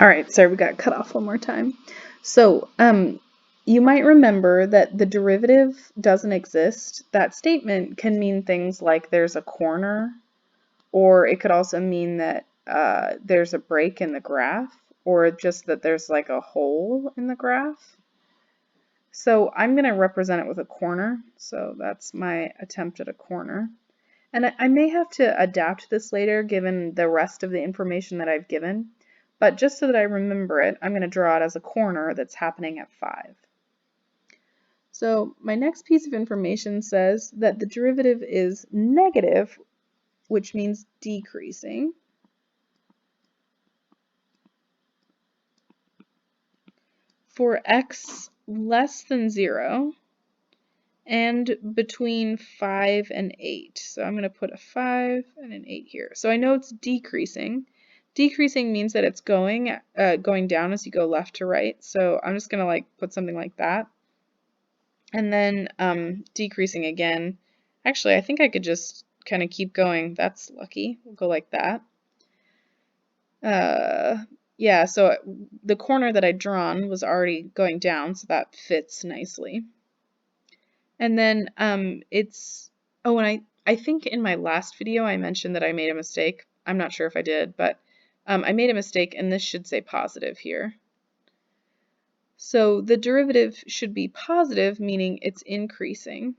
All right, sorry, we got cut off one more time. So, you might remember that the derivative doesn't exist. That statement can mean things like there's a corner, or it could also mean that there's a break in the graph, or just that there's like a hole in the graph. So I'm going to represent it with a corner. So that's my attempt at a corner. And I may have to adapt this later given the rest of the information that I've given. But just so that I remember it, I'm going to draw it as a corner that's happening at 5. So my next piece of information says that the derivative is negative, which means decreasing. For x less than 0 and between 5 and 8. So I'm going to put a 5 and an 8 here. So I know it's decreasing. Decreasing means that it's going down as you go left to right. So I'm just going to put something like that. And then decreasing again. Actually, I think I could just kind of keep going. That's lucky. We'll go like that. Yeah, so the corner that I'd drawn was already going down, so that fits nicely. And then and I think in my last video I mentioned that I made a mistake. I'm not sure if I did, but I made a mistake, and this should say positive here. So the derivative should be positive, meaning it's increasing.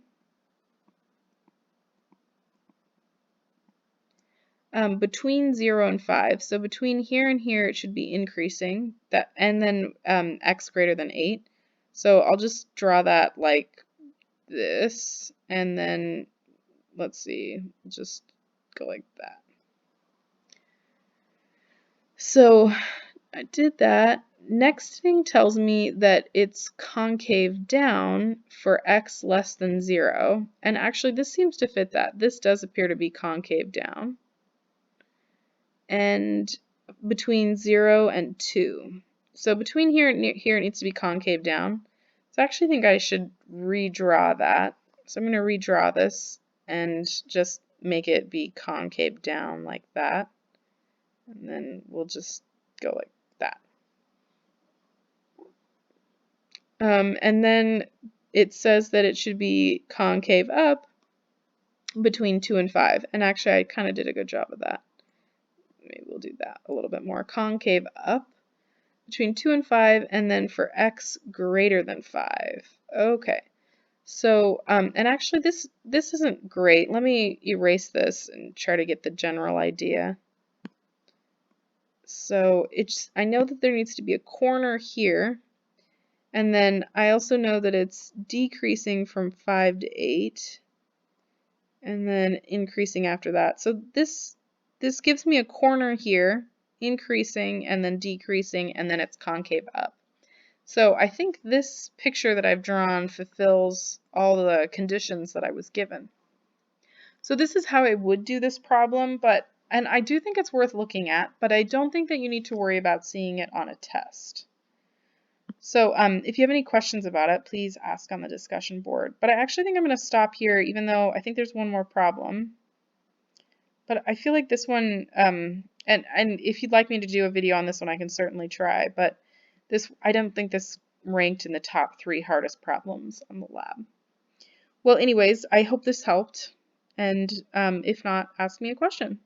Between 0 and 5. So between here and here it should be increasing, and then x greater than 8. So I'll just draw that like this, and then let's see, just go like that. So I did that. Next thing tells me that it's concave down for x less than 0. And actually this seems to fit that. This does appear to be concave down. And between 0 and 2. So between here and here it needs to be concave down. So I actually think I should redraw that. So I'm going to redraw this and just make it be concave down like that. And then we'll just go like that. And then it says that it should be concave up between 2 and 5. And actually I kind of did a good job of that. Maybe we'll do that a little bit more. Concave up between 2 and 5, and then for x greater than 5. Okay. So, and actually this isn't great. Let me erase this and try to get the general idea. So I know that there needs to be a corner here, and then I also know that it's decreasing from 5 to 8, and then increasing after that. So this gives me a corner here, increasing and then decreasing, and then it's concave up. So I think this picture that I've drawn fulfills all the conditions that I was given. So this is how I would do this problem, and I do think it's worth looking at, but I don't think that you need to worry about seeing it on a test. So if you have any questions about it, please ask on the discussion board. But I actually think I'm going to stop here, even though I think there's one more problem. But I feel like this one, and if you'd like me to do a video on this one, I can certainly try. But I don't think this ranked in the top 3 hardest problems on the lab. Well, anyways, I hope this helped. And if not, ask me a question.